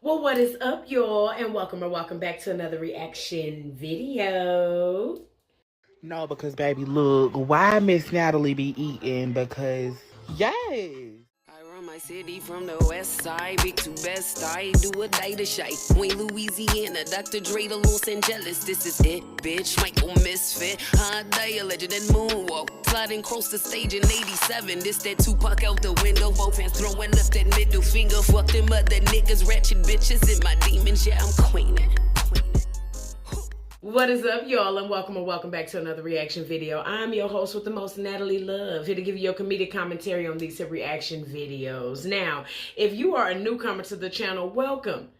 Well, what is up, y'all? And welcome back to another reaction video. No, because baby, look, why Miss Natalie be eating? Because, yes. I run my city from the west side, big to best, I do a day to shy. Wayne, Louisiana, Dr. Dre to Los Angeles, this is it, bitch, Michael Misfit, hot day, a legend and moonwalk, sliding across the stage in 87, this that Tupac out the window, both hands throwing up that middle finger, fuck them other niggas, ratchet bitches, in my demons, yeah, I'm queening. What is up, y'all, and welcome back to another reaction video. I'm your host with the most, Natalie Love, here to give you your comedic commentary on these reaction videos. Now, if you are a newcomer to the channel, welcome,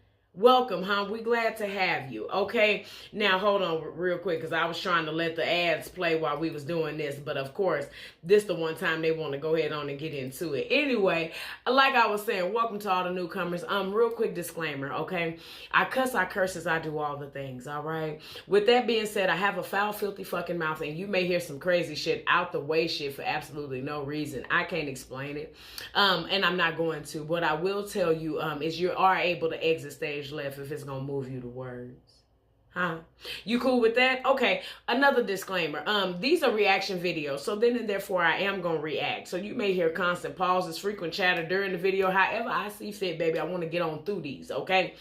huh? We glad to have you, okay? Now, hold on real quick, because I was trying to let the ads play while we was doing this, but of course, this the one time they want to go ahead on and get into it. Anyway, like I was saying, welcome to all the newcomers. Real quick disclaimer, okay? I cuss, I curses, I do all the things, all right? With that being said, I have a foul, filthy fucking mouth, and you may hear some crazy shit, out the way shit for absolutely no reason. I can't explain it, and I'm not going to. What I will tell you is you are able to exit stage left if it's gonna move you to words. Huh? You cool with that? Okay, another disclaimer. These are reaction videos, so then and therefore I am gonna react. So you may hear constant pauses, frequent chatter during the video, however I see fit, baby. I want to get on through these, okay?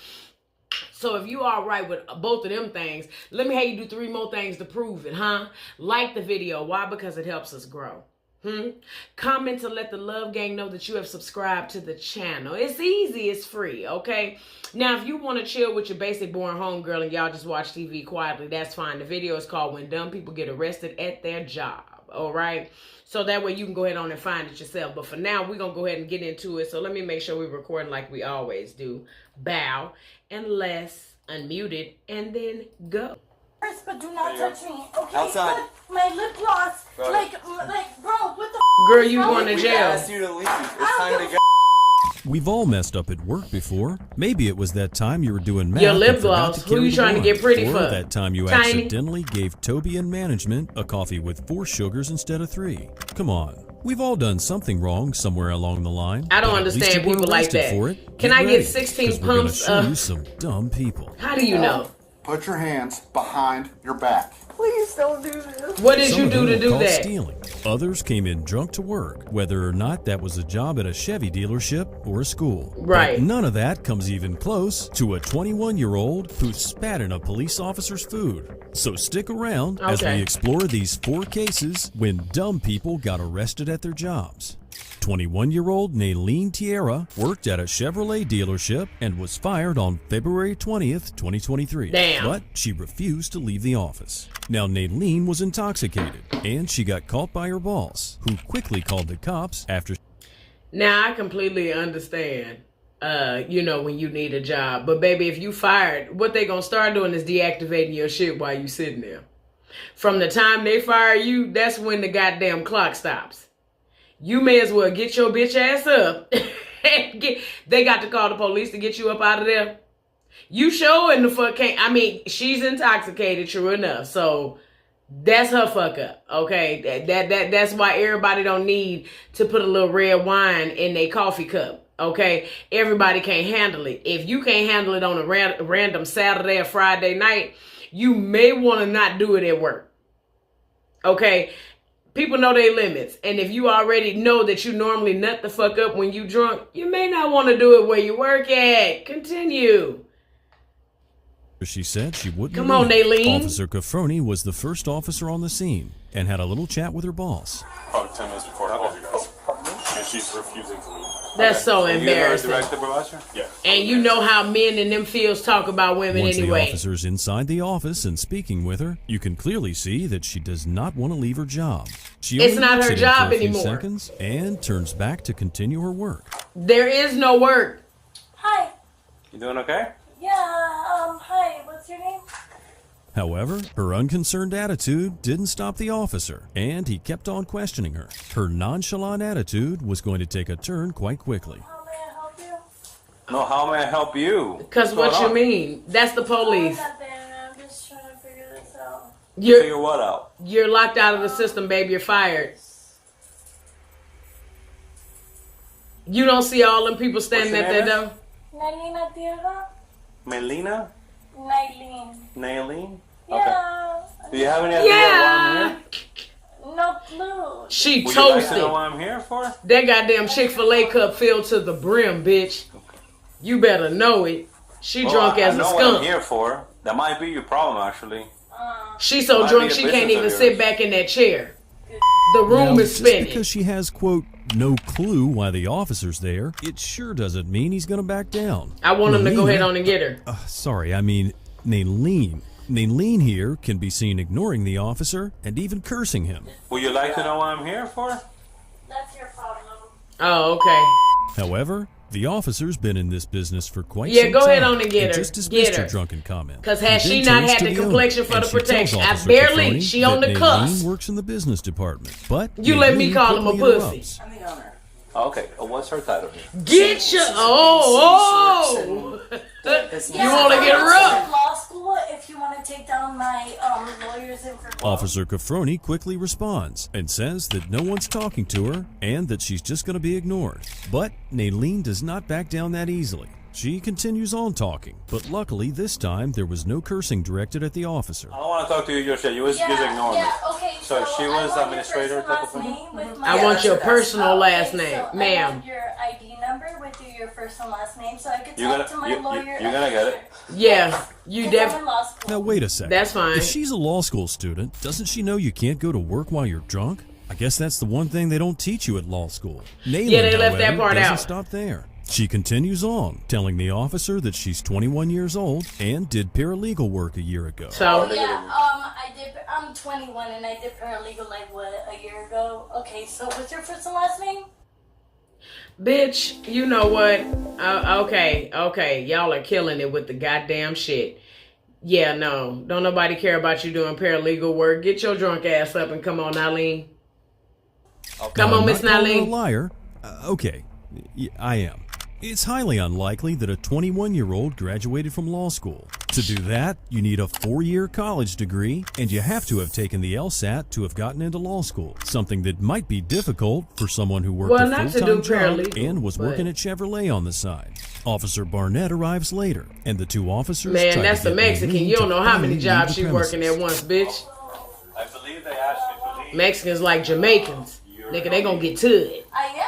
So if you are right with both of them things, let me have you do 3 more things to prove it, huh? Like the video. Why? Because it helps us grow. Comment to let the Love Gang know that you have subscribed to the channel. It's easy, it's free, okay? Now, if you want to chill with your basic boring homegirl and y'all just watch TV quietly, that's fine. The video is called When Dumb People Get Arrested at Their Job, all right? So that way you can go ahead on and find it yourself. But for now, we're going to go ahead and get into it. So let me make sure we're recording like we always do. Bow, and let's unmute it, and then go. But do not touch me, okay? Outside. My lip gloss, bro. Like, bro, what the Girl, you going to jail. Asked you to leave. It's time to go. We've all messed up at work before. Maybe it was that time you were doing math. Your lip and forgot gloss. to Who carry you the trying to wine. get pretty Or for? that time you Tiny? accidentally gave Toby and management a coffee with 4 sugars instead of 3. Come on. We've all done something wrong somewhere along the line. I don't but at least understand you weren't people like arrested that. For it. Can Get I get ready, 16 'cause we're gonna pumps show of- you some dumb people. How do you know? Put your hands behind your back. Please don't do this. What did Some you of them do to were do caught that? stealing. Others came in drunk to work, whether or not that was a job at a Chevy dealership or a school. Right. But none of that comes even close to a 21-year-old who spat in a police officer's food. So stick around as we Okay. explore these 4 cases when dumb people got arrested at their jobs. 21-year-old Naylene Tierra worked at a Chevrolet dealership and was fired on February 20th, 2023. Damn. But she refused to leave the office. Now, Naylene was intoxicated, and she got caught by her boss, who quickly called the cops after. Now, I completely understand, you know, when you need a job. But, baby, if you fired, what they gonna start doing is deactivating your shit while you sitting there. From the time they fire you, that's when the goddamn clock stops. You may as well get your bitch ass up. They got to call the police to get you up out of there. You sure in the fuck can't. I mean, she's intoxicated, true enough. So that's her fuck up. Okay, that's why everybody don't need to put a little red wine in their coffee cup. Okay, everybody can't handle it. If you can't handle it on a random Saturday or Friday night, you may want to not do it at work. Okay. People know their limits. And if you already know that you normally nut the fuck up when you drunk, you may not want to do it where you work at. Continue. She said she wouldn't Come on, leave. Naylene. Officer Cafroni was the first officer on the scene and had a little chat with her boss. Probably 10 minutes before I called you guys. And she's refusing to leave. That's so embarrassing. Yeah. And you know how men in them fields talk about women Once the anyway. officer's inside the office and speaking with her, you can clearly see that she does not want to leave her job. She It's only not looks her at him job for a few anymore. seconds and turns back to continue her work. There is no work. Hi. You doing okay? Yeah, hi. What's your name? However, her unconcerned attitude didn't stop the officer, and he kept on questioning her. Her nonchalant attitude was going to take a turn quite quickly. How may I help you? No, how may I help you? Because What's what going you on? mean? That's the police. Nothing. I'm just trying to figure this out. Figure what out? You're locked out of the system, babe. You're fired. You don't see all them people standing What's at your their name door? Naylene Tierra? Melina? Nailene? Yeah. Do you have any idea why I'm here? No clue. She Would you like to toasted. know what I'm here for? That goddamn Chick-fil-A cup filled to the brim, bitch. You better know it. She drunk as I a know what skunk. I'm here for. That might be your problem, actually. She's so Might drunk be a she can't business even of sit yours. back in that chair. The room Now, is just spinning. because she has, quote, no clue why the officer's there, it sure doesn't mean he's going to back down. I want him to go Nailene- ahead on and get her. Sorry, I mean Nailene. Nailene here can be seen ignoring the officer and even cursing him. Would you like to know what I'm here for? That's your problem. Oh, okay. However, the officer's been in this business for quite Yeah, some go time. ahead on and get her. Just Get dismissed her. her drunken comment. Because had He she then not turns had to the owner, complexion for and the she tells protection, I Officer barely, Cafoni she on that the cuss. Nailene works in the business department, but You let me Nailene call him a quickly pussy. interrupts. I'm the owner. Okay, what's her title here? Get your... Oh! You want to get her up? Law school if you want to take down my lawyer's information. Officer Cafroni quickly responds and says that no one's talking to her and that she's just going to be ignored. But Nailene does not back down that easily. She continues on talking, but luckily this time there was no cursing directed at the officer. I don't want to talk to you just yet. You just ignore me. Okay, So she I was want your administrator first and type of last thing? name with my- I want your that's personal last Okay, name, so I ma'am. want your ID number with your first and last name so I can You're talk to my lawyer. you're gonna get it. Yeah, you Because I'm definitely... in law school. Now wait a second. That's fine. If she's a law school student, doesn't she know you can't go to work while you're drunk? I guess that's the one thing they don't teach you at law school. Nailene, Yeah, they left that however, part doesn't out. stop there. She continues on, telling the officer that she's 21 years old and did paralegal work a year ago. So, Yeah, I'm 21 and I did paralegal like a year ago. Okay, so what's your first and last name? bitch, you know what? Okay. Y'all are killing it with the goddamn shit. Yeah, no. Don't nobody care about you doing paralegal work. Get your drunk ass up and come on, Nailene. Come Now, on, I'm Miss not calling her a Nailene. liar. Okay, I am. It's highly unlikely that a 21-year-old graduated from law school. To do that, you need a 4-year college degree, and you have to have taken the LSAT to have gotten into law school, something that might be difficult for someone who worked Well, a not to full-time do job paralegal, and was but- working at Chevrolet on the side. Officer Barnett arrives later, and the two officers Man, try that's to the get Mexican. Nailene You don't to know how many finally jobs leave she the working at premises. once, bitch. I believe they asked you to leave. Mexicans like Jamaicans. Nigga, they gonna get to it. I am.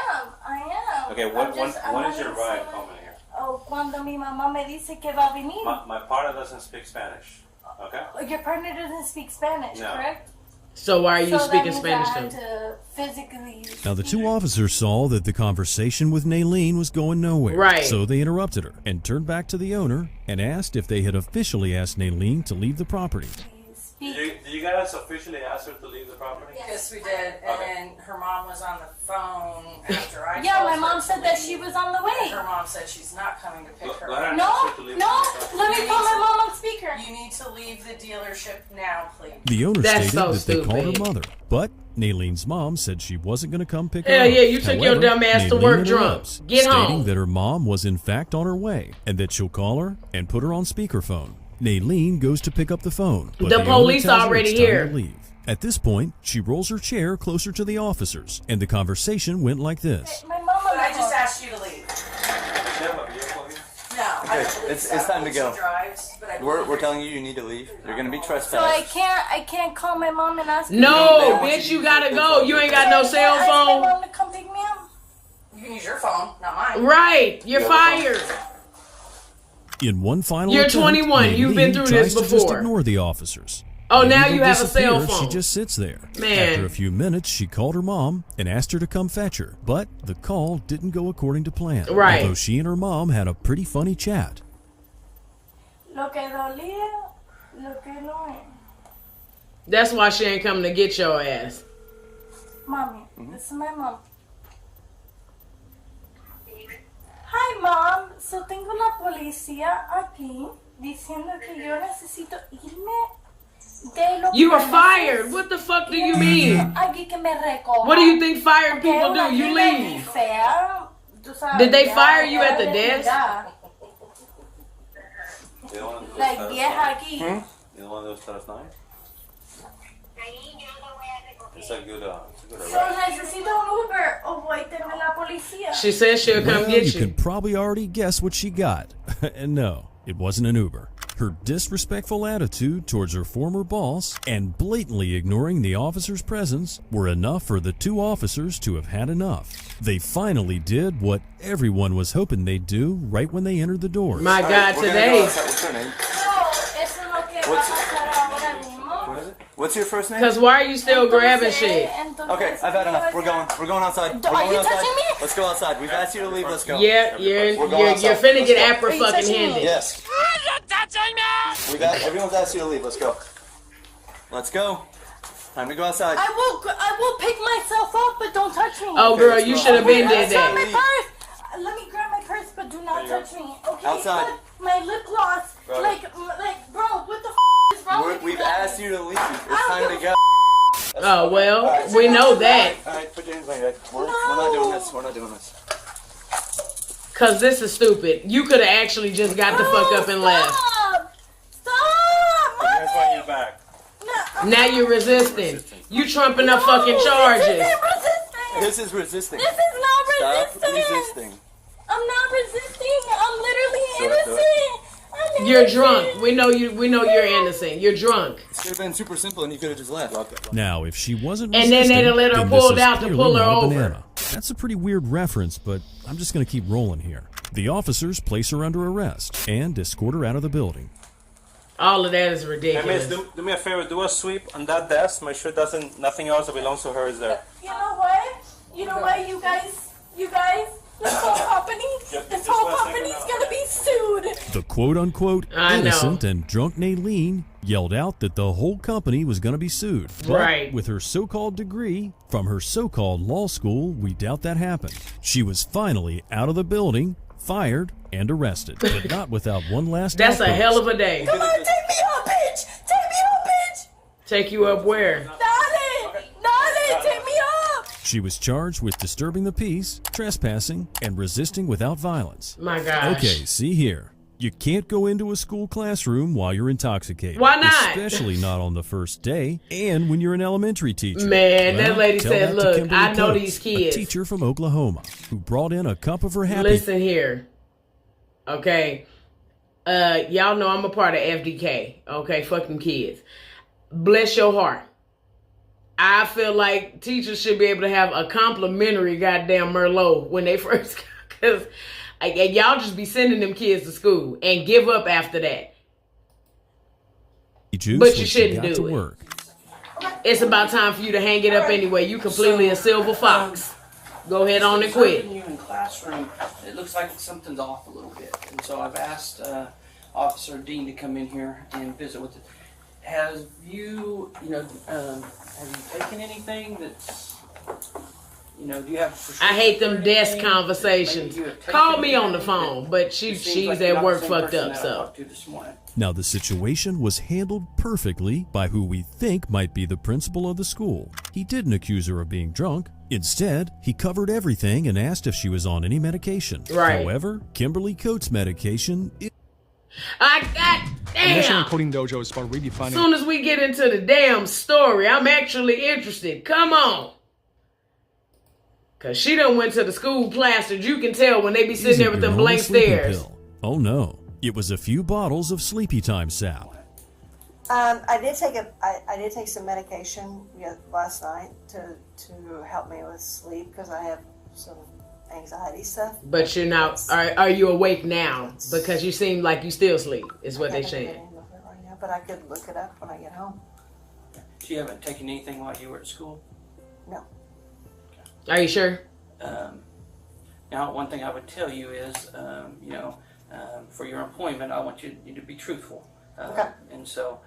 Okay, when is your ride coming here? Oh, cuando mi mamá me dice que va a venir. My partner doesn't speak Spanish. Okay? Your partner doesn't speak Spanish, No. correct? So why are you So that speaking means Spanish I had to? to physically Now, the two speak. officers saw that the conversation with Nailene was going nowhere. Right. So they interrupted her and turned back to the owner and asked if they had officially asked Nailene to leave the property. Speak. Did you guys officially ask her to leave the property? Yes, we did. And then her mom was on the phone after I Yeah, told my her mom to said that leave. she was on the And way. her mom said she's not coming to pick her Let her up. No, ask her to leave no. the property. Let me call my mom on speaker. You need to leave the dealership now, please. The owner That's stated so that they called stupid. her mother, but Nailene's mom said she wasn't going to come pick her Hell up. yeah, you took your However, dumb ass to Nailene work drunk. interrupts, Get stating home. that her mom was in fact on her way and that she'll call her and put her on speakerphone. Nailene goes to pick up the phone, but The owner police tells her already it's time here. to leave. At this point, she rolls her chair closer to the officers, and the conversation went like this. My mom on But I the just phone. asked you to leave. Does she have a vehicle here? No, I Okay, don't believe it's so. time to go. She drives, but I We're believe telling you need to leave. You're gonna be So trespassed. I can't call my mom and ask her. No, bitch, you gotta go. You ain't got no cell I asked my phone. mom to come pick me up. you can use your phone, not mine. Right, you're fired. In one final You're attempt, 21. You've been Nailene through this tries to just before. ignore the officers. Oh, When now they you have a disappear, cell phone. She just sits there. Man. After a few minutes, she called her mom and asked her to come fetch her. But the call didn't go according to plan. Right. Although she and her mom had a pretty funny chat. Lo que dolía, lo que no es. That's why she ain't coming to get your ass. Mommy, this is my mom. Hi, Mom. So tengo la policía aquí diciendo que yo necesito irme de lo You que were fired. What the fuck do you mean? Aquí que me recoja. What do you think fired Que people una do? You tienda leave. muy fea, tú sabes, Did they ya, fire you ya at the de desk? verdad. You don't want to do Like this vieja aquí. You don't want to do this last night? It's a good So necesito un Uber o voy a tener la policía. She said she'll Well, come get you you. can probably already guess what she got. And no, It wasn't an Uber. Her disrespectful attitude towards her former boss and blatantly ignoring the officer's presence were enough for the two officers to have had enough. They finally did what everyone was hoping they'd do right when they entered the doors. My God, today. What's your name? What's your first name? Because why are you still grabbing shit? Okay, I've had enough. We're going outside. We're going outside. Let's go outside. We've asked you to leave. Let's go. Yeah, you're finna get apra-fucking-handed. Yes. Everyone's asked you to leave. Let's go. Let's go. Time to go outside. I will pick myself up, but don't touch me. Oh, girl, you should have been did Grab my that. purse. Let me grab my purse, but do not touch me. Okay. Outside. But my lip gloss. Bro. Like, bro, what the is wrong with you? We've guys? asked you to leave. It's time to go. Oh, well, we know that. Alright, put your hands on your head. We're not doing this. We're not doing this. Because this is stupid. You could have actually just got the fuck up and left. Stop! That's why you're back. Now you're resisting. You trumping up fucking charges. This is resisting. This is not Stop resisting. resisting. I'm not resisting. I'm literally innocent. I'm You're innocent. drunk. We know you're innocent. You're drunk. It should have been super simple and you could have just left. Now, if she wasn't And then resisting, they'd have let her then pulled this is out to clearly pull her not a over. banana. That's a pretty weird reference, but I'm just going to keep rolling here. The officers place her under arrest and escort her out of the building. All of that is Hey, ridiculous. miss, do me a favor. Do a sweep on that desk. Make sure nothing else that belongs to her is there. You know what? You know what, you guys, this whole company's gonna be sued. The quote-unquote I know. innocent and drunk Naylene yelled out that the whole company was going to be sued. But Right. with her so-called degree from her so-called law school, we doubt that happened. She was finally out of the building, fired, and arrested, but not without one last That's a outpost. hell of a day. Come on, take me up, bitch! Take me up, bitch! Take you up where? Darling, take me up! She was charged with disturbing the peace, trespassing, and resisting without violence. My gosh. Okay, see here. You can't go into a school classroom while you're intoxicated. Why not? Especially not on the first day and when you're an elementary teacher. Man, that lady tell said, that to "Look, Kimberly I know Coates, these kids." A teacher from Oklahoma who brought in a cup of her happy. Listen here. Okay. Y'all know I'm a part of FDK. Okay, fucking kids. Bless your heart. I feel like teachers should be able to have a complimentary goddamn Merlot when they first go. Because y'all just be sending them kids to school and give up after that. Juice But you when she shouldn't got do to it. work. It's about time for you to hang it up anyway. You completely a silver fox. Go ahead on and quit. You in classroom, it looks like something's off a little bit, and so I've asked Officer Dean to come in here and visit with it. Have you taken anything that's, do you have? I hate them desk anything conversations. that maybe you have taken Call me on the anything phone, that- but it seems she's like you're at not work the same fucked person up, that I so. talked to this morning. Now, the situation was handled perfectly by who we think might be the principal of the school. He didn't accuse her of being drunk. Instead, he covered everything and asked if she was on any medication. Right. However, Kimberly Coates' medication is Damn! Coding Dojo is about As redefining. soon as we get into the damn story, I'm actually interested. Come on. Because she done went to the school plastered. You can tell when they be sitting there with them your blank own sleeping stares. pill. Oh no, it was a few bottles of Sleepy Time sap. I did take some medication last night to help me with sleep because I have some anxiety stuff. But you're not, are you awake now? Because you seem like you still sleep, is what they saying. Right now, but I could look it up when I get home. So you haven't taken anything while you were at school? No. Are you sure? Now, one thing I would tell you is, for your employment, I want you to be truthful. Okay. And so,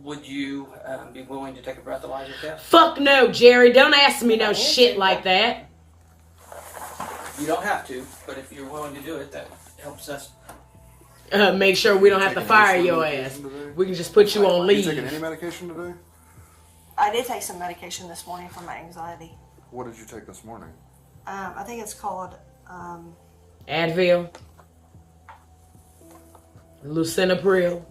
would you be willing to take a breathalyzer test? Fuck no, Jerry. Don't ask me no shit like that. You don't have to, but if you're willing to do it, that helps us. Make sure we don't have to fire your ass. We can just put you on You taking leave. any medication today? I did take some medication this morning for my anxiety. What did you take this morning? I think it's called Advil. Lucinepril.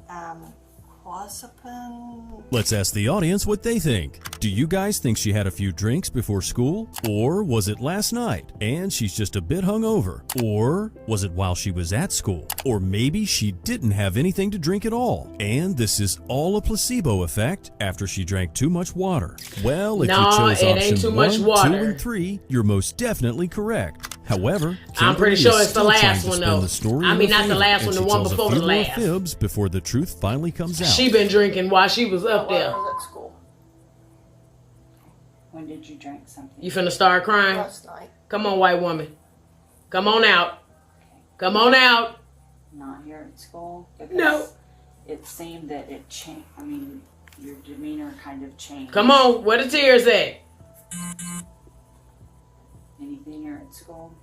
what? gossiping. Let's ask the audience what they think. Do you guys think she had a few drinks before school? Or was it last night and she's just a bit hungover? Or was it while she was at school? Or maybe she didn't have anything to drink at all and this is all a placebo effect after she drank too much water? Well, if you chose option 1, 2, and 3, you're most definitely correct. However, I'm pretty sure it's the last one though. I mean, not the last one, the one before the last. Fibs before the truth finally comes out. She been drinking while she was up there. I was at school. When did you drink something? You finna start crying? Last night. Come on, white woman. Come on out. Come on out. Not here at school? Because no. It seemed that it changed. I mean, your demeanor kind of changed. Come on, where the tears at? Anything here at school?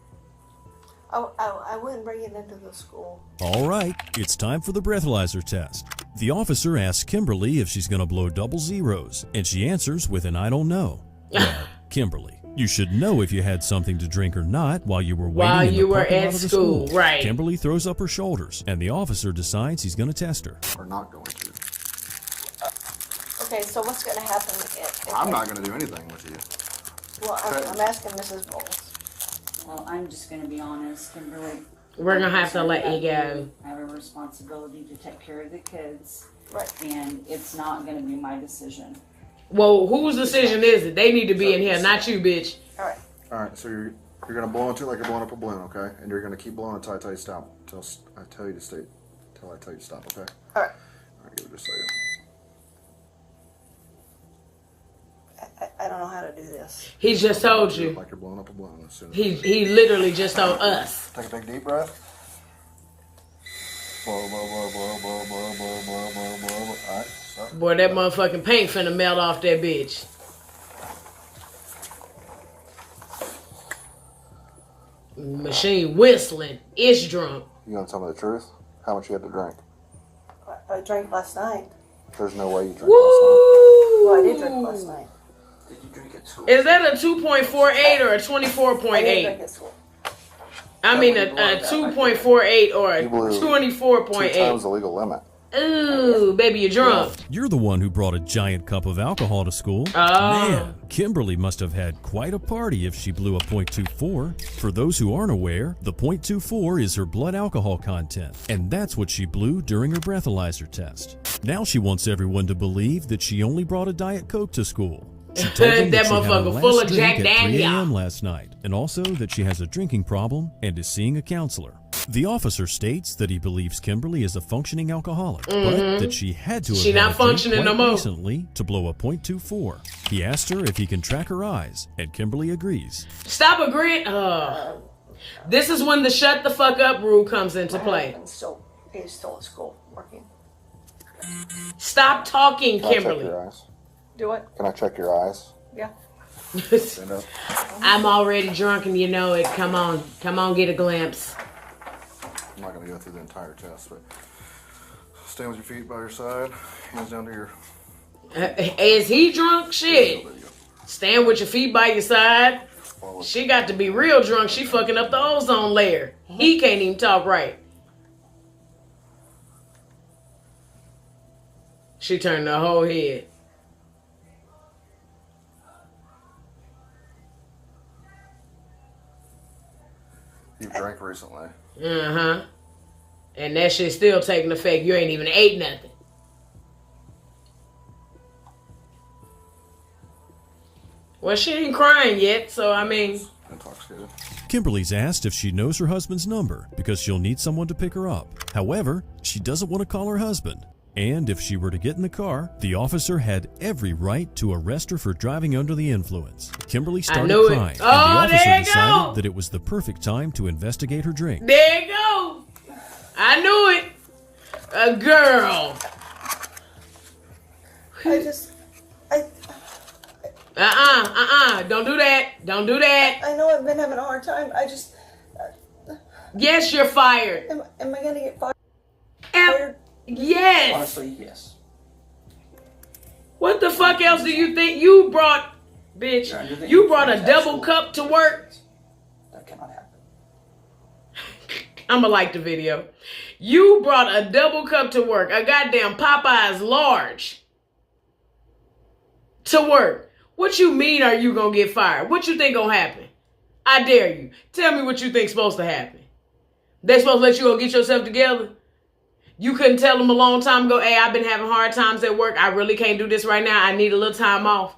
I wouldn't bring it into the school. All right, it's time for the breathalyzer test. The officer asks Kimberly if she's going to blow double zeros, and she answers with an I don't know. Well, Kimberly, you should know if you had something to drink or not while you were waiting in the parking lot of the school. Right. Kimberly throws up her shoulders, and the officer decides he's going to test her. Or not going to. Okay, so what's going to happen? I'm not going to do anything with you. Well, I'm asking Mrs. Bowles. Well, I'm just going to be honest, Kimberly. We're going to have to let you go. I have a responsibility to take care of the kids. Right. And it's not going to be my decision. Well, whose decision is it? They need to be in here, not you, bitch. All right. All right, so you're going to blow into it like you're blowing up a balloon, okay? And you're going to keep blowing until I tell you to stop. Until I tell you to stop, okay? All right. All right, give it a second. I don't know how to do this. He just told you. Like you're blowing up a balloon. As soon as He literally just told us. Take a big deep breath. Blow, blow, blow, blow, blow, blow, blow, blow, blow, blow. All right, stop. Boy, that motherfucking paint finna melt off that bitch. Machine whistling. It's drunk. You gonna tell me the truth? How much you had to drink? I drank last night. There's no way you drank Woo! last night. Well, I did drink last night. Did you drink at school? Is that a 2.48 or a 24.8? I didn't drink at school. I mean a 2.48 or a You blew 2 24.8. times the legal limit. Ooh, baby, you're drunk. You're the one who brought a giant cup of alcohol to school. Oh. Man, Kimberly must have had quite a party if she blew a .24. For those who aren't aware, the .24 is her blood alcohol content, and that's what she blew during her breathalyzer test. Now she wants everyone to believe that she only brought a Diet Coke to school. She told them That she had her motherfucker last full of drink Jack at 3 Daniel. a.m. last night, and also that she has a drinking problem and is seeing a counselor. The officer states that he believes Kimberly is a functioning alcoholic, but that she had to have She had not a drink functioning no quite more. recently to blow a .24. He asked her if he can track her eyes, and Kimberly agrees. Stop agreeing. This is when the shut the fuck up rule comes into play. He's still at school working. Stop talking, Can I check Kimberly. your eyes? Do it? Can I check your eyes? Yeah. Stand up. I'm already drunk and you know it. Come on, get a glimpse. I'm not going to go through the entire test, but stand with your feet by your side, hands down to your... Is he drunk? Shit. Stand with your feet by your side. She got to be real drunk. She fucking up the ozone layer. He can't even talk right. She turned her whole head. You drank recently. Uh-huh. And that shit's still taking effect. You ain't even ate nothing. Well, she ain't crying yet, so I mean... Intoxicated. Kimberly's asked if she knows her husband's number because she'll need someone to pick her up. However, she doesn't want to call her husband. And if she were to get in the car, the officer had every right to arrest her for driving under the influence. Kimberly started crying, and the officer decided that it was the perfect time to investigate her drink. There you go. I knew it. A girl. Don't do that. Don't do that. I know I've been having a hard time. Yes, you're fired. Am I going to get fired? Yes. Honestly, yes. What the fuck else do you think you brought, bitch? You brought a double cup to work? That cannot happen. I'ma like the video. You brought a double cup to work, a goddamn Popeyes large to work. What you mean are you gonna get fired? What you think gonna happen? I dare you. Tell me what you think's supposed to happen. They supposed to let you go get yourself together? You couldn't tell them a long time ago, hey, I've been having hard times at work. I really can't do this right now. I need a little time off.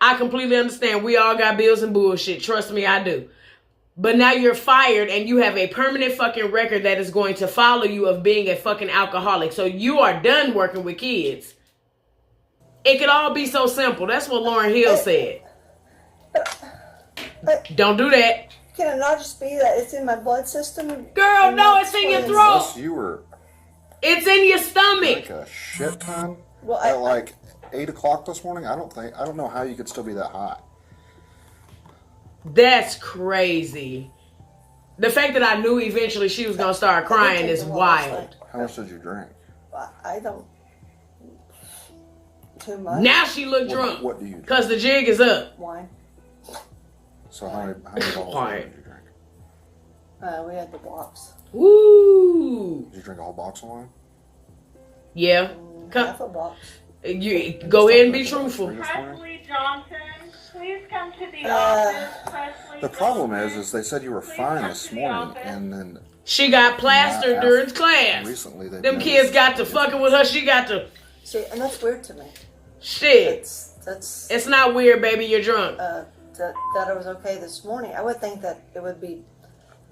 I completely understand. We all got bills and bullshit. Trust me, I do. But now you're fired and you have a permanent fucking record that is going to follow you of being a fucking alcoholic. So you are done working with kids. It could all be so simple. That's what Lauryn Hill said. Don't do that. Can it not just be that it's in my blood system? Girl, no, it's in your throat. Unless you were It's in your stomach. like a shit ton Well, at like 8 o'clock this morning. I don't know how you could still be that high. That's crazy. The fact that I knew eventually she was gonna start crying is wild. How much did you drink? I don't. Too much. Now she look drunk. What do you drink? Cause the jig is up. Wine. So how many bottles of wine did you drink? We had the box. Woo! Did you drink a whole box of wine? Yeah. Half a box. You go ahead and be truthful. Presley Johnson, please come to the office. Presley. The problem is they said you were fine this morning, and then She got plastered during class. recently they Them kids got to fucking with her. She got to. See, and that's weird to me. Shit. That's. It's not weird, baby. You're drunk. That it was okay this morning. I would think that it would be.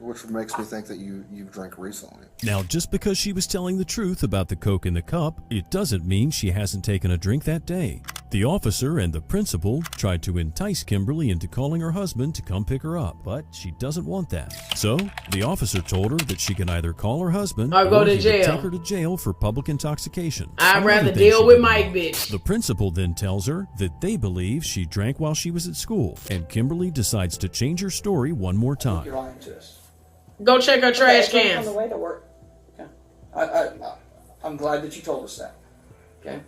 which makes me think that you've drank recently. Now, just because she was telling the truth about the Coke in the cup, it doesn't mean she hasn't taken a drink that day. The officer and the principal tried to entice Kimberly into calling her husband to come pick her up, but she doesn't want that. So, the officer told her that she can either call her husband or go to he would jail. take her to jail for public intoxication. I'd rather Another thing deal she with didn't Mike, want. bitch. The principal then tells her that they believe she drank while she was at school, and Kimberly decides to change her story one more time. You're lying to us. Go check her trash On cans. the way to work. I'm glad that you told us that. Okay?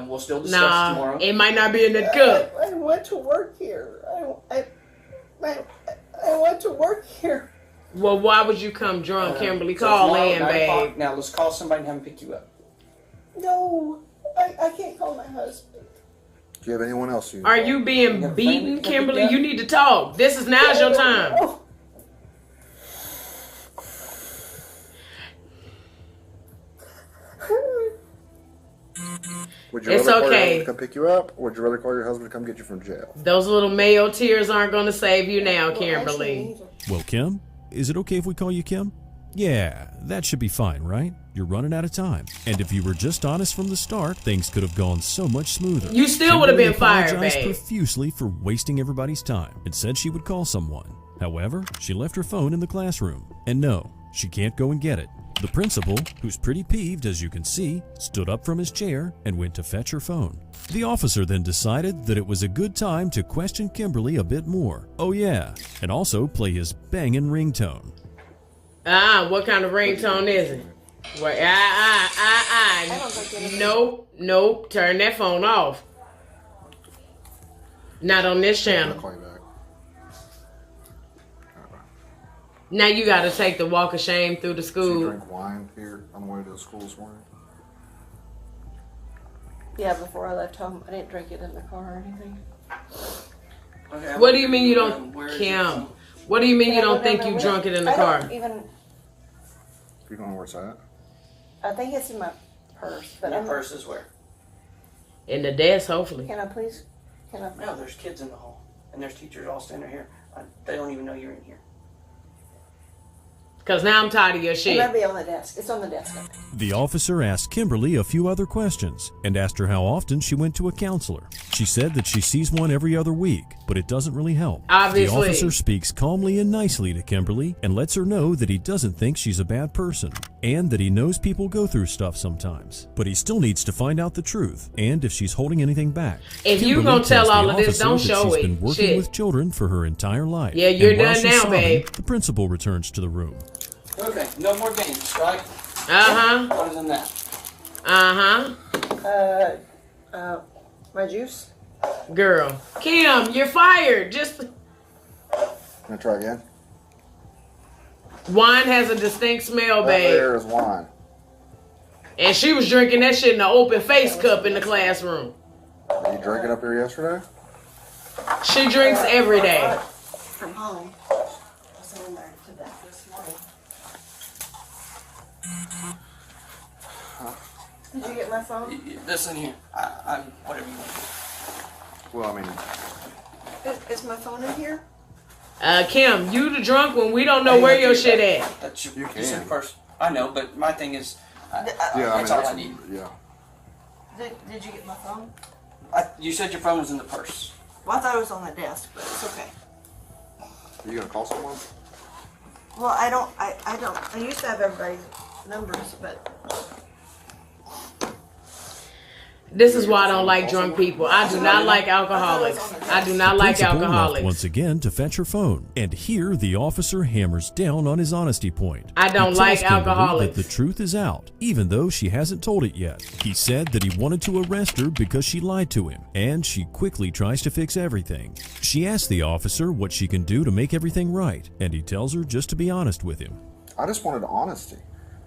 We'll still discuss tomorrow. It might not be in the cup. I went to work here. I went to work here. Well, why would you come drunk, Kimberly? Call in, babe. Now let's call somebody and have them pick you up. No, I can't call my husband. Do you have anyone else? Are you being beaten, Kimberly? You need to talk. Now's your time. Would you It's rather call your okay. husband to come pick you up, or would you rather call your husband to come get you from jail? Those little male tears aren't going to save you now, Kimberly. Well, Kim, is it okay if we call you Kim? Yeah, that should be fine, right? You're running out of time. And if you were just honest from the start, things could have gone so much smoother. You still would have been Kimberly fired, apologized babe. profusely for wasting everybody's time and said she would call someone. However, she left her phone in the classroom. And no, she can't go and get it. The principal, who's pretty peeved as you can see, stood up from his chair and went to fetch her phone. The officer then decided that it was a good time to question Kimberly a bit more. Oh yeah, and also play his bangin' ringtone. What kind of ringtone is it? Nope, turn that phone off. Not on this channel. I'll call you back. Now you got to take the walk of shame through the Did you school. drink wine here on the way to the school this morning? Yeah, before I left home, I didn't drink it in the car or anything. Okay, What do you mean you don't, Where is Kim? your phone? What do you mean Can you I go don't think down you there drunk with it in the I car? don't even. You don't know where it's at? I think it's in my purse, but Your purse is where? In the desk, hopefully. Can I please? Can I? No, there's kids in the hall. And there's teachers all standing here. They don't even know you're in here. Because now I'm tired of your It shit. might be on the desk. It's on the desk. The officer asked Kimberly a few other questions and asked her how often she went to a counselor. She said that she sees one every other week, but it doesn't really help. Obviously. The officer speaks calmly and nicely to Kimberly and lets her know that he doesn't think she's a bad person and that he knows people go through stuff sometimes. But he still needs to find out the truth and if she's holding anything back. If you Kimberly gonna tell tells the all of this, officer don't that show she's it. been working Shit. with children for her entire life. Yeah, you're And while done she's now, sobbing, babe. The principal returns to the room. Okay, no more games, right? Uh-huh. Other than that. Uh-huh. My juice. Girl. Kim, you're fired. Just Can I try again? Wine has a distinct smell, That babe. there is wine. And she was drinking that shit in an open face cup in the classroom. Were you drinking up here yesterday? She drinks every day. From home. I was in there today this morning. Did you get my phone? This in here. I'm whatever you want. Well, I mean, Is my phone in here? Kim, you the drunk one. We don't know where your shit at. That's your, You you said can. first. I know, but my thing is, yeah, I mean, that's all I need. yeah. Did you get my phone? You said your phone was in the purse. Well, I thought it was on the desk, but it's okay. Are you gonna call someone? Well, I don't. I used to have everybody's numbers, but This is why I don't like drunk people. I do not like alcoholics. I do not like Principal left alcoholics. once again to fetch her phone, and here the officer hammers down on his honesty point. I don't He like tells Kimberly alcoholics. that the truth is out, even though she hasn't told it yet. He said that he wanted to arrest her because she lied to him, and she quickly tries to fix everything. She asks the officer what she can do to make everything right, and he tells her just to be honest with him. I just wanted honesty.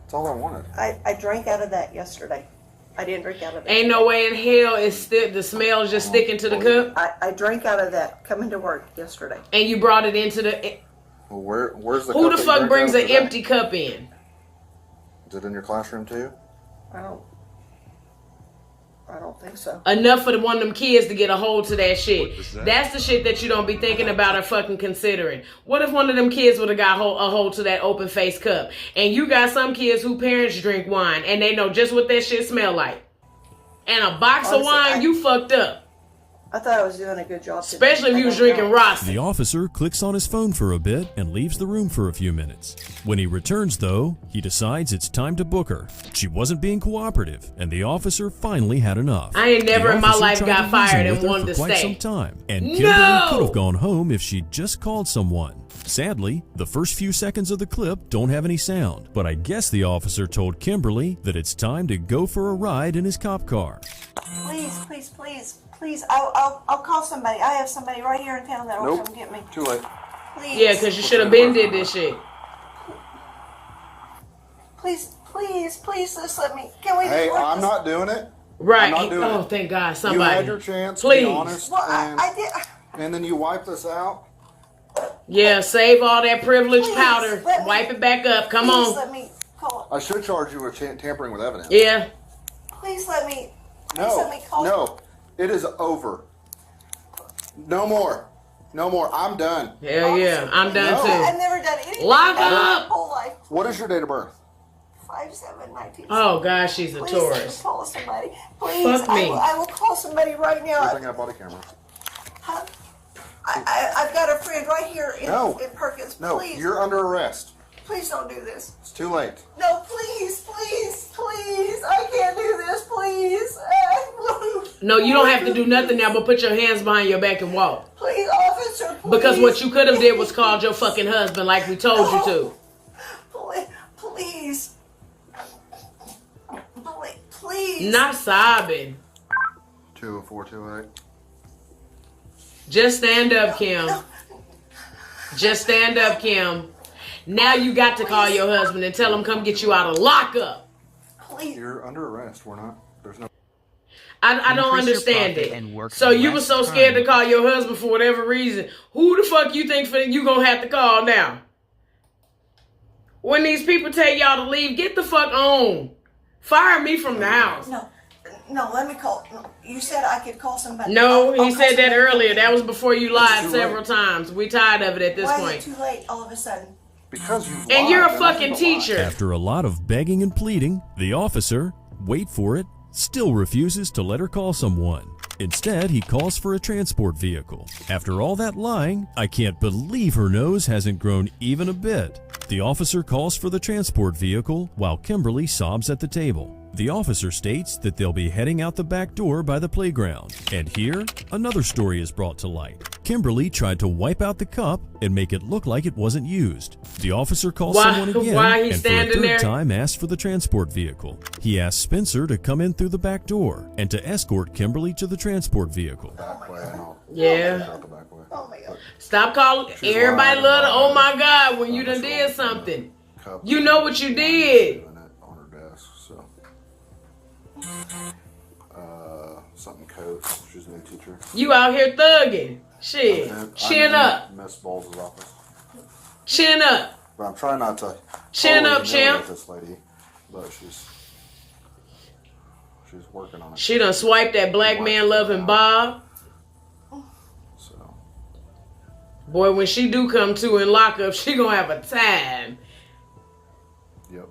That's all I wanted. I drank out of that yesterday. I didn't drink out of that. Ain't no way in hell it's still the smell's just sticking to the cup. I drank out of that coming to work yesterday. And you brought it into the. Well, where's the Who cup the that you fuck drank brings out of an today? empty cup in? Is it in your classroom too? I don't think so. Enough for one of them kids to get a hold to that shit. That's the shit that you don't be thinking about or fucking considering. What if one of them kids would have got a hold to that open face cup? And you got some kids who parents drink wine and they know just what that shit smell like. And a box of wine, you fucked up. I thought I was doing a good job today. Especially if you was drinking Rossi. The officer clicks on his phone for a bit and leaves the room for a few minutes. When he returns, though, he decides it's time to book her. She wasn't being cooperative, and the officer finally had enough. I ain't never The in my officer life tried got to reason fired and with her wanted for to quite stay. some time, and No! Kimberly could have gone home if she'd just called someone. Sadly, the first few seconds of the clip don't have any sound, but I guess the officer told Kimberly that it's time to go for a ride in his cop car. Please, please, please, please. I'll call somebody. I have somebody right here in town that'll come get me. Too late. Please. Yeah, because you should have been did this shit. Please, please, please, just let me. Can we? Hey, just work I'm this? not doing it. Right. I'm not doing Oh, it. thank God. You Somebody. had your chance. Please. Be honest. Well, and, I did. and then you wipe this out. Yeah, save all that privilege Please, powder. let me- Wipe it back up. Come Please on. let me call. I should charge you with tampering with evidence. Yeah. Please let me. Please No, let me call. no, it is over. No more. No more. I'm done. Hell yeah. I'm done No. too. I've never done anything. Lock like that up. my whole life. What is your date of birth? 5/7/19. Oh, gosh, she's a Please let me tourist. call somebody. Please, Fuck me. I will call somebody right now. Good thing I bought a camera. Huh? I've got a friend right here in, No. in Perkins. No, Please, you're under arrest. please don't do this. It's too late. No, please, please, please. I can't do this, please. No, you don't have to do nothing now but put your hands behind your back and walk. Please, officer, please. Because what you could have did was called your fucking husband like we told you to. Please. Please. Not sobbing. 20428. Just stand up, Kim. Just stand up, Kim. Now you got to call your husband and tell him come get you out of lockup. Please. You're under arrest. We're not. There's no. I don't understand it. So you were so scared to call your husband for whatever reason. Who the fuck you think you gonna have to call now? When these people tell y'all to leave, get the fuck on. Fire me from the house. No, let me call. No, you said I could call somebody. No, I'll he call said that somebody. earlier. That was before you lied too several late. times. We tired of it at this Why point. is it too late all of a sudden? Because you. And you're a fucking teacher. After a lot of begging and pleading, the officer, wait for it, still refuses to let her call someone. Instead, he calls for a transport vehicle. After all that lying, I can't believe her nose hasn't grown even a bit. The officer calls for the transport vehicle while Kimberly sobs at the table. The officer states that they'll be heading out the back door by the playground. And here, another story is brought to light. Kimberly tried to wipe out the cup and make it look like it wasn't used. The officer calls someone again why he and for a standing third there? time asks for the transport vehicle. He asks Spencer to come in through the back door and to escort Kimberly to the transport vehicle. Back way, and I'll Yeah. out the back way. Oh my God. Stop calling. Everybody love to, oh my God, when you done did something. You know what you did. On her desk, so. Something coach. She's a new teacher. You out here thugging. Shit. Chin up. Miss Bowles' office. Chin up. But I'm trying not to. Chin up, champ. This lady, but she's working on it. She done swiped that black man loving Bob. So. Boy, when she do come to in lockup, she gonna have a time. Yep.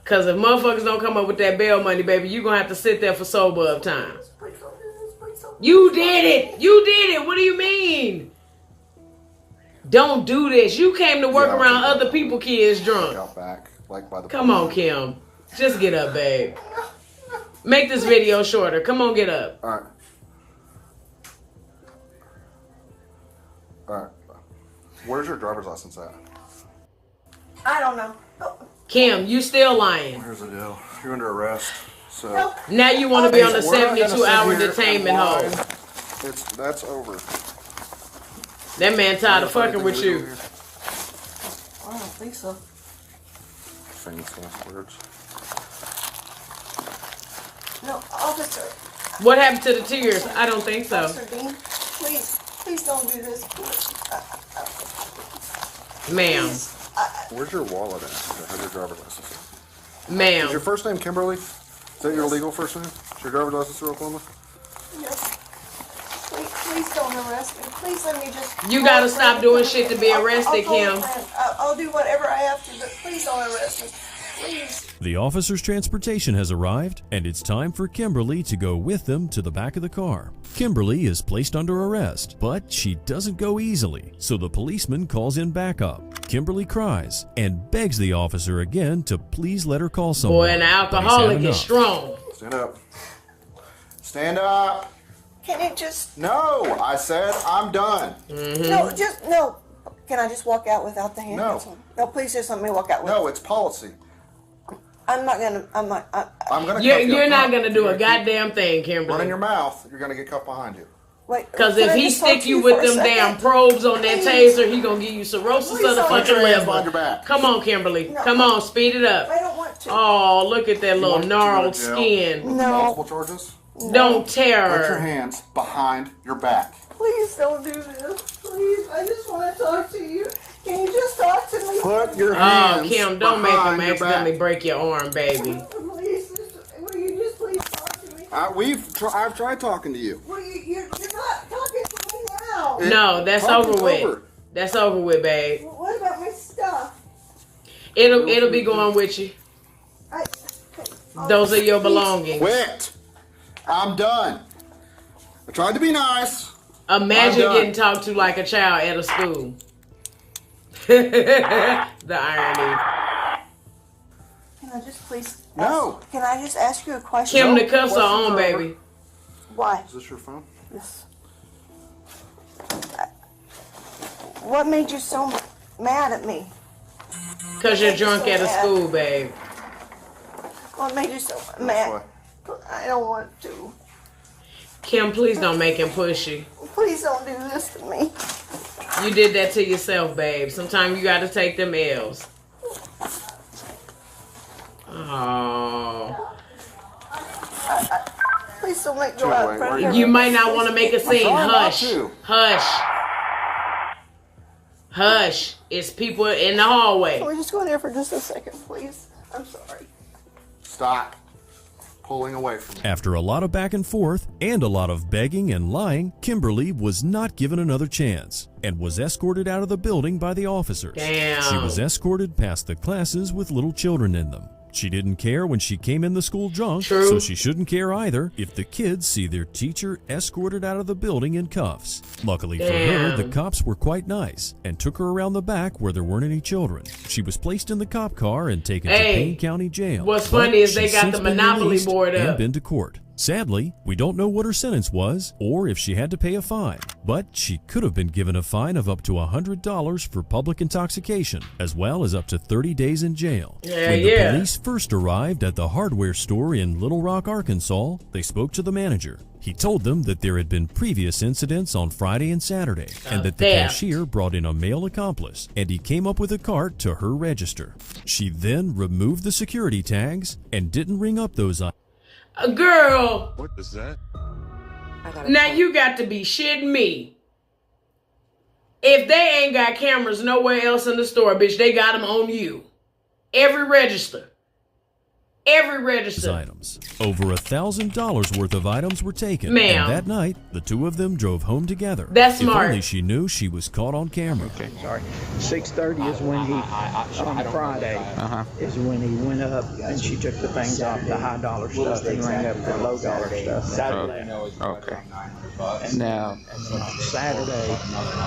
Cause if motherfuckers don't come up with that bail money, baby, you gonna have to sit there for sober up time. You did it. You did it. What do you mean? Don't do this. You came to work around other people kids drunk. Out back, like by the Come on, Kim. Just get up, babe. Make this video shorter. Come on, get up. All right. All right. Where's your driver's license at? I don't know. Kim, you still lying. Here's the deal. You're under arrest. So now you want to be on the 72-hour detainment hold. That's over. That man tired of fucking with you. I don't think so. Famous words. No, officer. What happened to the tears? I don't think so. Officer Dean, please don't do this. Ma'am. Where's your wallet at? I have your driver's license. Ma'am. Is your first name Kimberly? Is that your legal first name? Is your driver's license in Oklahoma? Yes. Please don't arrest me. Please let me just... You gotta stop doing shit to be arrested, Kim. I'll do whatever I have to, but please don't arrest me. Please. The officer's transportation has arrived, and it's time for Kimberly to go with them to the back of the car. Kimberly is placed under arrest, but she doesn't go easily, so the policeman calls in backup. Kimberly cries and begs the officer again to please let her call someone. Boy, an alcoholic is strong. Stand up. Stand up. Can it just... No, I said I'm done. No. Can I just walk out without the handcuffs on? No, please just let me walk out. No, it's policy. I'm gonna. You're not gonna do a goddamn thing, Kimberly. Run in your mouth. You're gonna get cuffed behind you. Wait. Because if he stick you with them damn probes on that taser, he gonna give you cirrhosis of the fucking liver. Come on, Kimberly. No. Come on, speed it up. I don't want to. Oh, look at that little gnarled skin. No. Multiple charges? No. Don't tear her. Put your hands behind your back. Please don't do this. Please, I just want to talk to you. Can you just talk to me? Put your hands Kim, don't make him your accidentally back. break your arm, baby. Please, will you just please talk to me? I've tried talking to you. Well, you're not talking to me now. No, that's over with. That's over with, babe. What about my stuff? It'll be going with you. Those are your belongings. Quit. I'm done. I tried to be nice. Imagine getting talked to like a child at a school. The irony. Can I just please... No. Can I just ask you a question? Kim, the cuffs are on, baby. Why? Is this your phone? Yes. What made you so mad at me? Because you're drunk at a school, babe. What made you so mad? I don't want to. Kim, please don't make him push you. Please don't do this to me. You did that to yourself, babe. Sometimes you got to take them L's. Oh. Please don't make me go out in front of her. You might not want to make a scene. Hush. Hush. Hush. It's people in the hallway. Can we just go in there for just a second, please? I'm sorry. Stop pulling away from me. After a lot of back and forth and a lot of begging and lying, Kimberly was not given another chance and was escorted out of the building by the officers. Damn. She was escorted past the classes with little children in them. She didn't care when she came in the school drunk, so she shouldn't care either if the kids see their teacher escorted out of the building in cuffs. Luckily for her, the cops were quite nice and took her around the back where there weren't any children. She was placed in the cop car and taken to Payne County Jail. What's funny is they got the Monopoly board up. And been to court. Sadly, we don't know what her sentence was or if she had to pay a fine, but she could have been given a fine of up to $100 for public intoxication, as well as up to 30 days in jail. When the police first arrived at the hardware store in Little Rock, Arkansas, they spoke to the manager. He told them that there had been previous incidents on Friday and Saturday, and that the cashier brought in a male accomplice, and he came up with a cart to her register. She then removed the security tags and didn't ring up those items. Girl. What is that? Now you got to be shitting me. If they ain't got cameras nowhere else in the store, bitch, they got them on you. Every register. Every register. Items. Over $1,000 worth of items were taken. Ma'am. And that night, the two of them drove home together. That's smart. If only she knew she was caught on camera. Okay, sorry. 6:30 is when he, on Friday, is when he went up and she took the things off, the high dollar stuff, and rang up the low dollar stuff. Saturday. Okay. And now, on Saturday,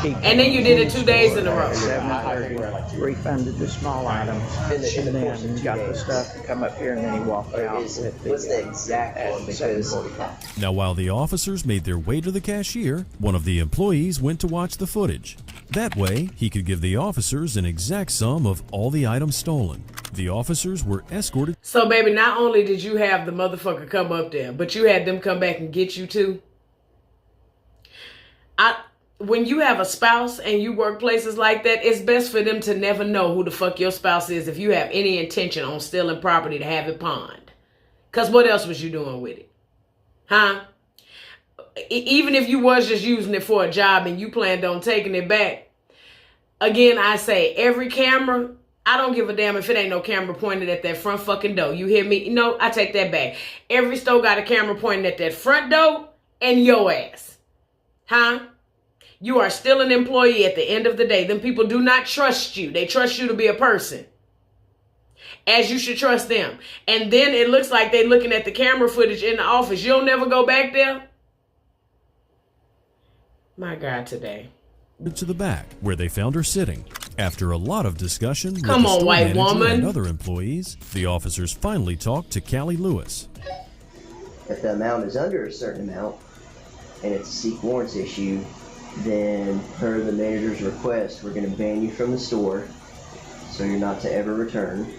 he and then you did it 2 days in a row. 7:30, refunded the small items, and then got the stuff to come up here, and then he walked out with the exact at 7:45. Now, while the officers made their way to the cashier, one of the employees went to watch the footage. That way, he could give the officers an exact sum of all the items stolen. The officers were escorted. So, baby, not only did you have the motherfucker come up there, but you had them come back and get you too. When you have a spouse and you work places like that, it's best for them to never know who the fuck your spouse is if you have any intention on stealing property to have it pawned. Because what else was you doing with it? Huh? Even if you was just using it for a job and you planned on taking it back. Again, I say every camera, I don't give a damn if it ain't no camera pointed at that front fucking door. You hear me? No, I take that back. Every store got a camera pointing at that front door and your ass. Huh? You are still an employee at the end of the day. Them people do not trust you. They trust you to be a person. As you should trust them. And then it looks like they looking at the camera footage in the office. You'll never go back there? My God, today. To the back, where they found her sitting. After a lot of discussion with Come the on, store white manager woman. and other employees, the officers finally talked to Callie Lewis. If the amount is under a certain amount, and it's a seek warrants issue, then per the manager's request, we're going to ban you from the store, so you're not to ever return,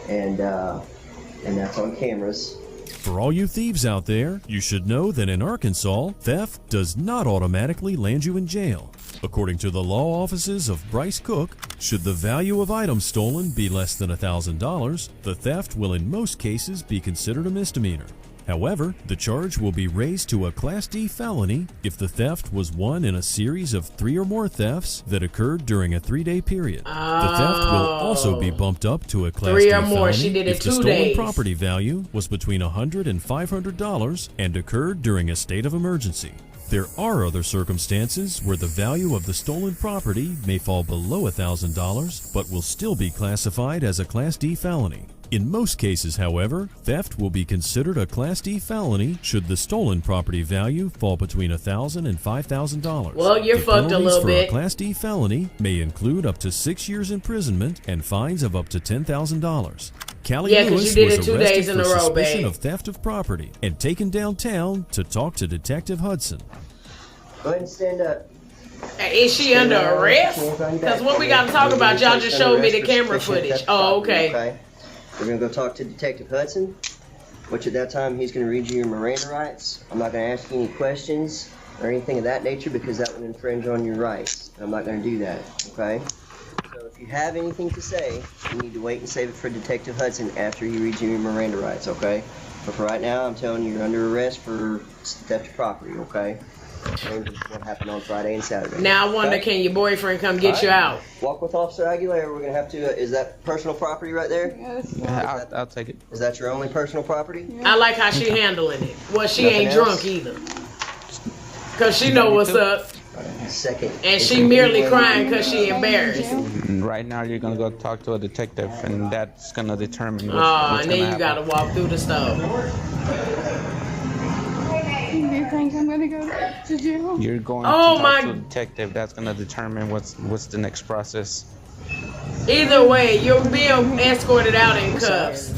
and that's on cameras. For all you thieves out there, you should know that in Arkansas, theft does not automatically land you in jail. According to the law offices of Bryce Cook, should the value of items stolen be less than $1,000, the theft will in most cases be considered a misdemeanor. However, the charge will be raised to a Class D felony if the theft was one in a series of 3 or more thefts that occurred during a 3-day period. The theft will also be bumped up to a Class 3 D or more. felony She did it if the 2 stolen days. property value was between $100 and $500 and occurred during a state of emergency. There are other circumstances where the value of the stolen property may fall below $1,000 but will still be classified as a Class D felony. In most cases, however, theft will be considered a Class D felony should the stolen property value fall between $1,000 and $5,000. Well, you're fucked a little for bit. A Class D felony may include up to 6 years imprisonment and fines of up to $10,000. Callie Lewis you did was it 2 arrested days in for a row, suspicion babe. of theft of property and taken downtown to talk to Detective Hudson. Go ahead and stand up. Is she under arrest? Because what we got to talk about, y'all just showed me the camera footage. Oh, okay. We're going to go talk to Detective Hudson, which at that time he's going to read you your Miranda rights. I'm not going to ask you any questions or anything of that nature because that would infringe on your rights. I'm not going to do that, okay? So if you have anything to say, you need to wait and save it for Detective Hudson after he reads you your Miranda rights, okay? But for right now, I'm telling you, you're under arrest for theft of property, okay? And what happened on Friday and Saturday. Now I wonder, can your boyfriend come get you out? Walk with Officer Aguilera. We're going to have to, is that personal property right there? Yeah, I'll take it. Is that your only personal property? I like how she handling it. Well, she Nothing ain't else? drunk either. Because she know what's up. Second. And she merely crying because she embarrassed. Right now, you're gonna go talk to a detective, and that's gonna determine what's Oh, and gonna then you got to walk through the stuff. Do you think I'm gonna go to jail? You're going Oh to my- talk to a detective. That's gonna determine what's the next process. Either way, you're being escorted out in cuffs.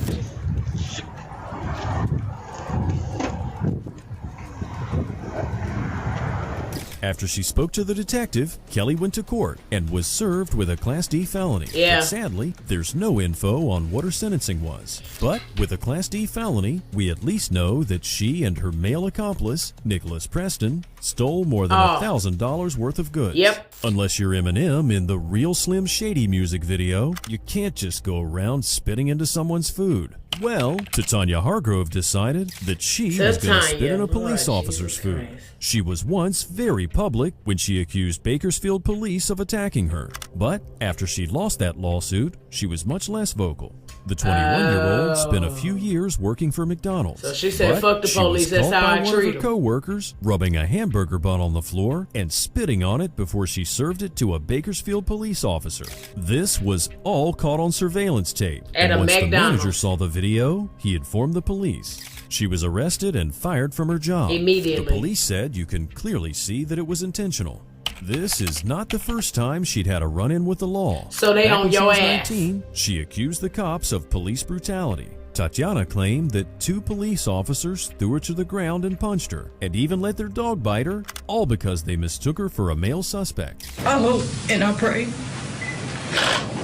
After she spoke to the detective, Kelly went to court and was served with a Class D felony. Yeah. But sadly, there's no info on what her sentencing was. But with a Class D felony, we at least know that she and her male accomplice, Nicholas Preston, stole more than $1,000 worth of goods. Yep. Unless you're Eminem in the Real Slim Shady music video, you can't just go around spitting into someone's food. Well, Titania Hargrove decided that she was going to spit in a police officer's food. She was once very public when she accused Bakersfield police of attacking her. But after she lost that lawsuit, she was much less vocal. The 21-year-old spent a few years working for McDonald's. So she said, fuck the police, that's how I treat them. She was caught by one of her co-workers rubbing a hamburger bun on the floor and spitting on it before she served it to a Bakersfield police officer. This was all caught on surveillance tape. And once the manager saw the video, he informed the police. She was arrested and fired from her job. Immediately. The police said you can clearly see that it was intentional. This is not the first time she'd had a run-in with the law. So they on your ass. 19, she accused the cops of police brutality. Tatiana claimed that 2 police officers threw her to the ground and punched her, and even let their dog bite her, all because they mistook her for a male suspect. I hope and I pray.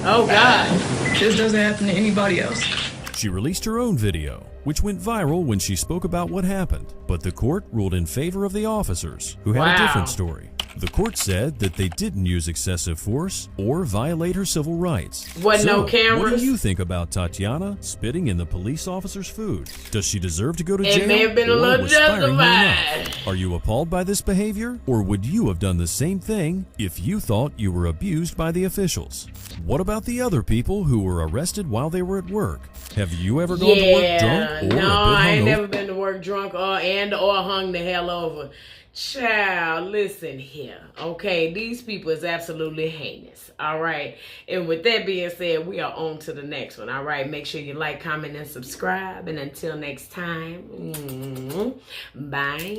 Oh God. This doesn't happen to anybody else. She released her own video, which went viral when she spoke about what happened, but the court ruled in favor of the officers, who had a different story. The court said that they didn't use excessive force or violate her civil rights. Wasn't no cameras. What do you think about Tatiana spitting in the police officer's food? Does she deserve to go to jail? It may have been a little justified. Are you appalled by this behavior? Or would you have done the same thing if you thought you were abused by the officials? What about the other people who were arrested while they were at work? Have you ever gone to work drunk or a bit I ain't hungover? never been to work drunk or hung the hell over. Child, listen here, okay? These people is absolutely heinous, all right? And with that being said, we are on to the next one, all right? Make sure you like, comment, and subscribe. And until next time, bye.